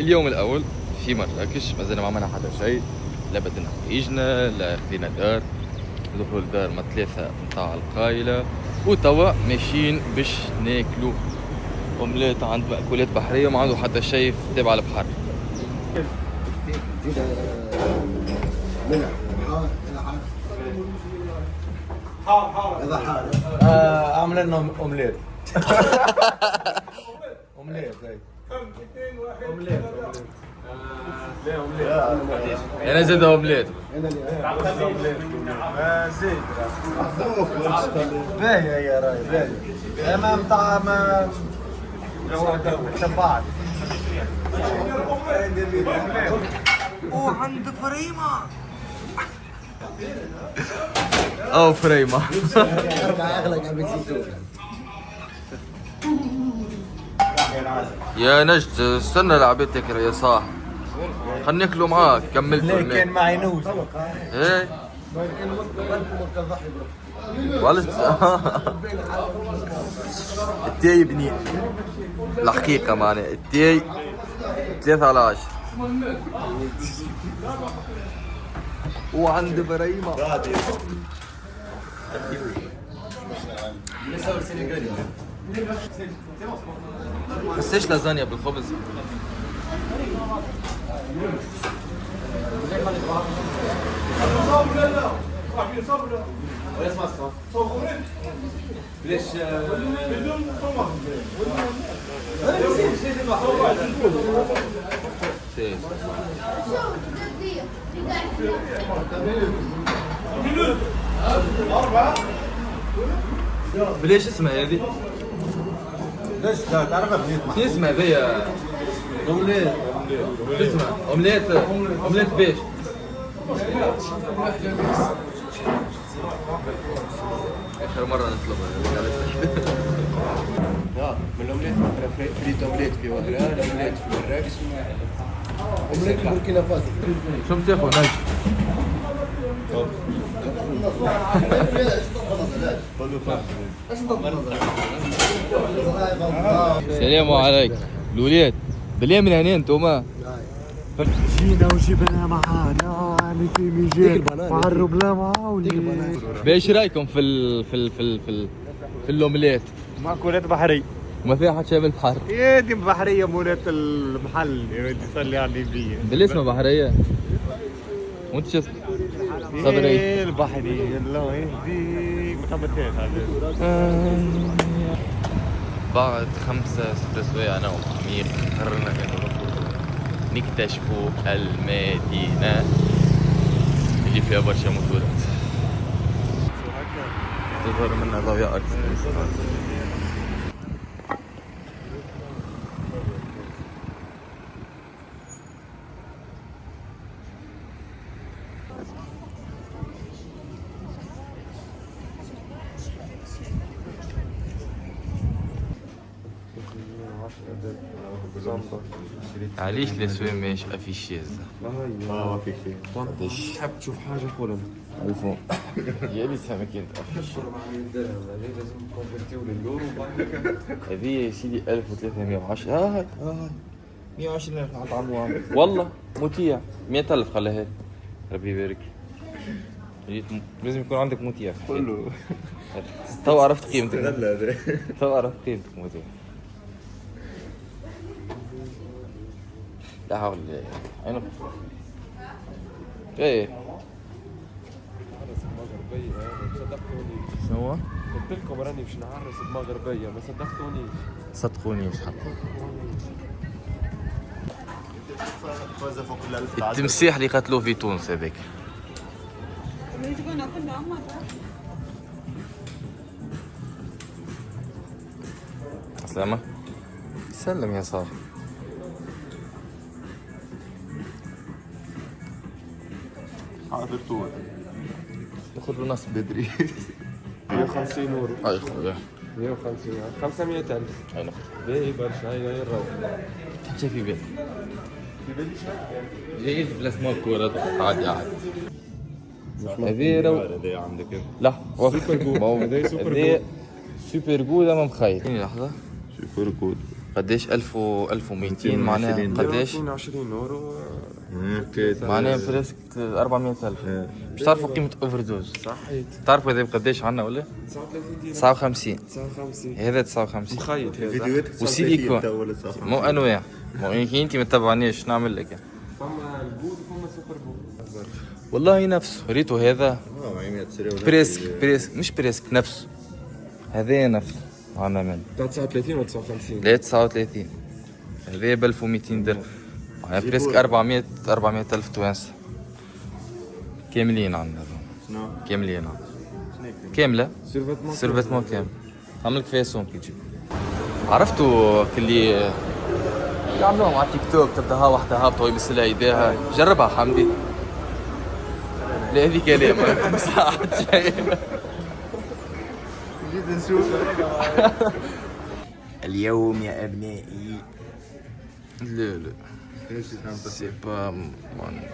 اليوم الاول في مراكش، مازال ما عملنا حتى شيء، لا بدنا حوايجنا لا خذينا دار. دخول دار ما 3 متاع القايله، وتوا ماشيين باش ناكلوا اومليت عند مأكولات بحريه، ما عنده حتى شيء تابع البحر. اعمل لنا اومليت. اومليت اومليت. انا زاد اومليت. زيد باهي يا راي باهي. اما متاع ما تبعت. وعند فريمة او فريمة. يا نجد استنى العبيد تاكل يا صاح، خلينا ناكلوا معاك. كملت كان معي نوز. ايه والله التاي بنين الحقيقة معناها التاي 3/10. وعند بريمة حسيش لازانيا بالخبز. بليش اسمها هذه؟ ليش تعرفها بنيت شو اسمها هذه؟ اومليت. اسمها اومليت. اومليت بيش؟ اخر مرة نطلبها. من الاومليت فريت اومليت في وهران، اومليت في مراكش، اومليت في بوركينا فاسو. شو بتاخذ نجد؟ السلام عليكم الولاد. بالله من هنا انتوما جينا وجبنا معانا في ميجال مع الربلة معاولي. بايش رايكم في الاومليت؟ مأكولات بحرية. وما فيها حتى شيء بالبحر. يا دي بحرية مولات المحل يا ولدي صلي على النبي. بالاسم بحرية. وانت شو اسمك؟ صبري. البحري الله يهديك. ما حبيتهاش هذا. بعد 5-6 سوايع انا وعمير قررنا انه نكتشفوا المدينة اللي فيها برشا موتورات. تظهر منها ضوء اكثر. علاش الاسواق ماهيش افيشيز؟ ما في شيء. قداش تحب تشوف حاجة قولها. الفون يا لي سامك انت افيشي. لازم كونفرتيو لليورو هذه يا سيدي 1310. هاي 120,000 نطعموها والله مطيع. 100,000 خليها لي ربي يبارك. لازم يكون عندك مطيع كله. تو عرفت قيمتك. هذا. تو عرفت قيمتك مطيع. لا حول الله. عينك ايه نعرس بمغربية ما صدقتونيش. شنو؟ قلت لكم راني باش نعرس بمغربية ما صدقتونيش. صدقوني مش حق. فاز فوق ال1000. التمسيح اللي قتلوه في تونس هذاك. سلامة. سلم يا صاحبي. حاضر طول. ناخذ له نص بدري. 150 يورو. هاي خويا 150 500,000. هاي ناخذ. باهي برشا هاي الروح. حتى في بالي. جاي بلاس مال كورة عادي عادي. هذه رو هذا عندك لا سوبر جود. هذا سوبر هذه سوبر جود. اما مخيل. لحظة. سوبر كود. قداش 1000 و 1200 معناها قداش 20 يورو. معناها بريسك 400000. باش تعرفوا قيمة اوفر دوز. صحيت. تعرفوا هذا بقداش عندنا ولا؟ 39 59 59 هذا 59 مخيط هذا. فيديوهات وسيليكون مو انواع مو كي انت ما تتبعنيش نعمل لك فما البود وفما سوبر بود. والله نفسه ريتو هذا بريسك مش بريسك نفسه هذا نفسه عنا من تاع 39 ولا 59؟ لا 39 هذا ب 1200 درهم يعني بريسك 400 ألف توانسة كاملين عندنا كاملين عندنا كاملة سيرفيتمون كامل عملك فيها سون كي تجيب عرفتوا كلي يعملوهم على تيك توك تبدا ها واحدة هابطة ويمسلها ايديها جربها حمدي لا هذه كلام ساعات جاي جيت نشوف اليوم يا ابنائي لا سي با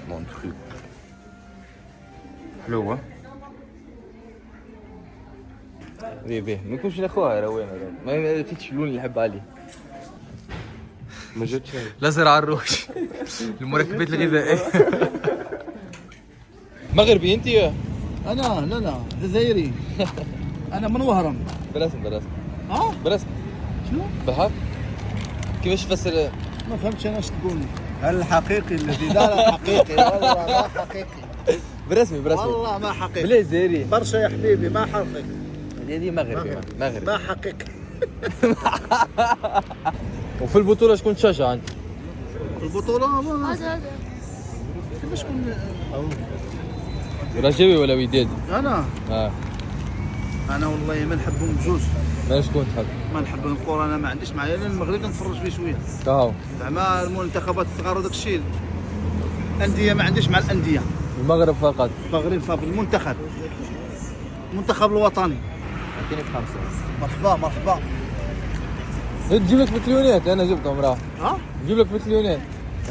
مون تروك حلوة بيه ما نكونش ناخوها روانة ما فيكش اللون اللي نحب عليه ما جاتش شيء. لازر على الروش المركبات الغذائية مغربي انت يا انا لا جزائري. انا من وهران. برسم برسم شنو؟ بالحق كيفاش تفسر ما فهمتش انا اش تقول. الحقيقي الذي لا حقيقي والله ما حقيقي برسمي والله ما حقيقي بلا جزائري برشا يا حبيبي ما حقيقي هذه مغربي ما حقيقي وفي البطولة شكون تشجع انت؟ البطولة كيفاش شكون؟ رجاوي ولا ودادي؟ انا والله ما نحبهم بجوج. ما شكون تحب؟ ما نحب الكورة انا ما عنديش معايا لان المغرب نتفرج فيه شوية. كاهو زعما المنتخبات الصغار وداك الشيء. الأندية ما عنديش مع الأندية. المغرب فقط المغرب فقط المنتخب الوطني. كاين بخمسة مرحبا. تجيب لك بتليونات انا جبتهم راه ها؟ نجيب لك بتليونات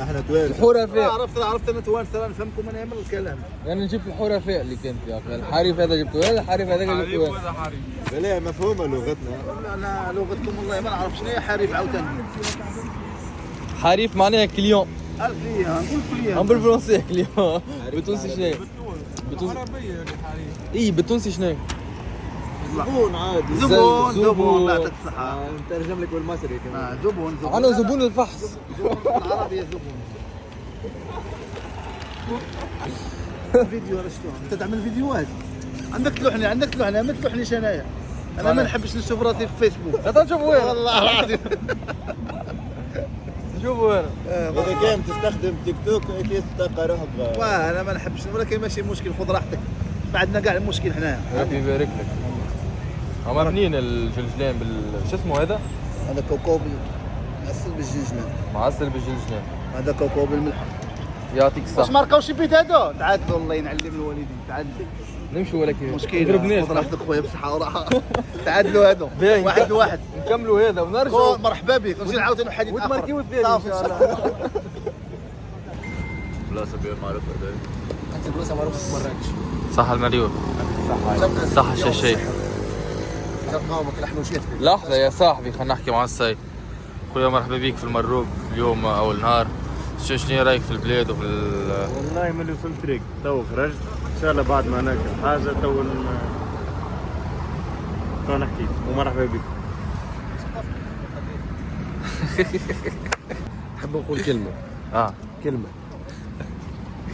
احنا توالي الحرفاء عرفت انا توانسه نفهمكم انا من الكلام. يعني نجيب الحرفاء اللي كان فيها الحريف هذا جبته ولا الحريف هذاك جبته لا مفهومه لغتنا انا لغتكم والله ما نعرف شنو هي حريف عاوتاني. حريف معناها كليون الفيه نقول كليه. هم بالفرنسية كليون بالتونسي شنو؟ اي بالتونسي شنو؟ زبون عادي زبون لا تصحى. نترجم لك بالمصري كمان زبون انا زبون الفحص بالعربية زبون. فيديو ولا شلون؟ انت تعمل فيديوهات عندك تلوحني ما تلوحنيش انايا. انا ما نحبش نشوف راسي في فيسبوك. لا نشوفوا وين والله العظيم. نشوفوا وين اذا كان تستخدم تيك توك اكيد تلقى روحك انا ما نحبش ولكن ماشي مشكل خذ راحتك. ما عندنا كاع المشكل حنايا. ربي يبارك لك هما منين الجلجلان شو اسمه هذا؟ هذا كوكوب معسل بالجلجلان. معسل بالجلجلان هذا كوكوب بالملح. يعطيك واش الصحة ما لقاوش البيت هذا؟ تعادلوا الله ينعلم الوالدين تعادلوا. نمشوا ولا كيف؟ مشكلة ضربناش خذ راحتك خويا بصحة وراحة. تعادلوا هذا واحد. نكملوا هذا ونرجعوا مرحبا بك نجي نعاودوا حديث اخر. وتماركيو الثاني ان شاء الله بلاصه بير معروفه هذا انت بلاصه معروفه في مراكش. صح المليون صح الشيء تلقاوك لحم وشيت. لحظة يا صاحبي خلينا نحكي مع السيد. خويا مرحبا بيك في المروق اليوم أول نهار. شنو رايك في البلاد وفي والله ملي وصلت لك تو خرجت ان شاء الله بعد ما ناكل حاجه تو نحكي ومرحبا بك. نحب نقول كلمه كلمه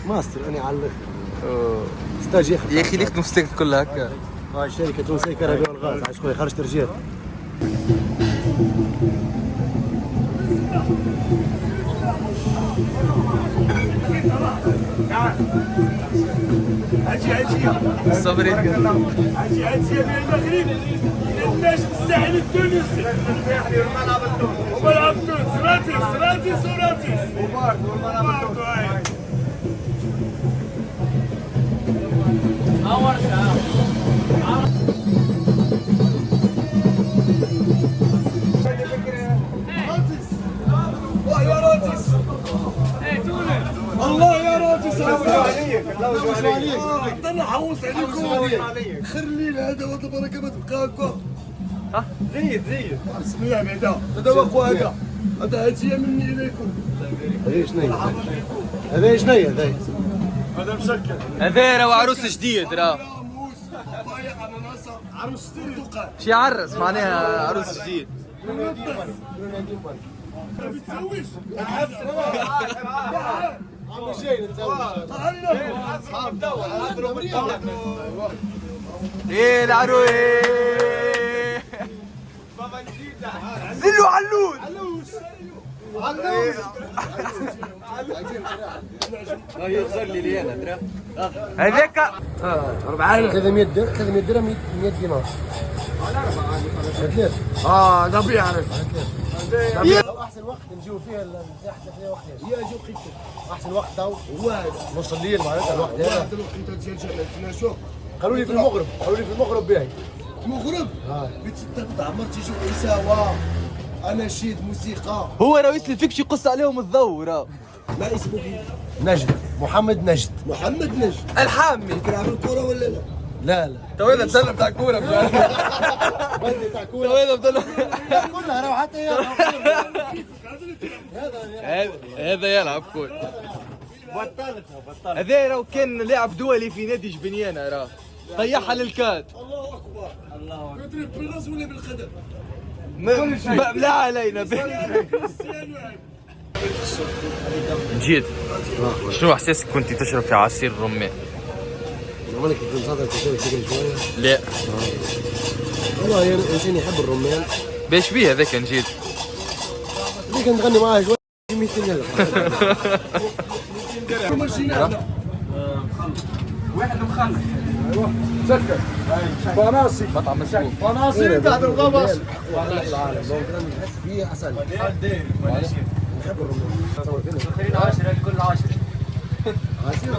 ماستر انا على الاخر ستاج ياخذ يا أخي ليك نفسك كلها هكا. هاي شركه تونسيه كهرباء والغاز عايش خويا خرجت رجال. صبري عجي يا المغرب النجم الساحل التونسي وملعب تونس راتيس الله يا راتيس طلع حوص عليكم خلي هذا وضع بركه ما تبقى هكا بسم الله بعدا تذوقوا هذا هديه مني اليكم. هذه شنو هذا شنو هذا؟ هذا مسكر. هذا راه عروس جديد راه. موس بايع اناناسه عروس برتقال. شي عرس معناها عروس جديد. بتسويش ايه العروس زلوا علوش هذاك 300 درهم 300 درهم 100 دينار. ده بيعرف. احسن وقت نجيو فيه احسن فيه وقت يا جو قيتك احسن وقت تو هو هذا نص الليل معناتها الوقت هذا. هذا الوقت انت تجي شوف قالوا لي في المغرب باهي. المغرب بتتقطع مرتي جو اساوه اناشيد موسيقى. هو رئيس الفيكش يقص عليهم الضوء راه. ما اسمه نجد محمد نجد الحامي تلعب الكره ولا لا؟ لا تو هذا بدل بتاع كوره بدي تاع كوره تو هذا بدل كلها راهو حتى هي هذا يلعب كوره. هذا راه كان لاعب دولي في نادي جبنيانه راه طيحها للكات. الله اكبر يضرب بالراس ولا بالقدم؟ لا علينا جيت. شنو احساسك كنت تشرب في عصير الرمان؟ مالك في صدرك تسوي تجري شويه؟ لا والله يا انسان يحب الرمان. باش بيه هذاك نجيت. اللي كنت نغني معاه شويه 200 درهم. واحد مخلص سكر فناصي مطعم مسكوك. فناصي تحت القفص العالم لو كان نحس فيه عسل. نحب الرمان. 10 كل 10 عسل.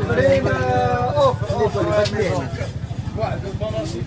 واحد الفناصي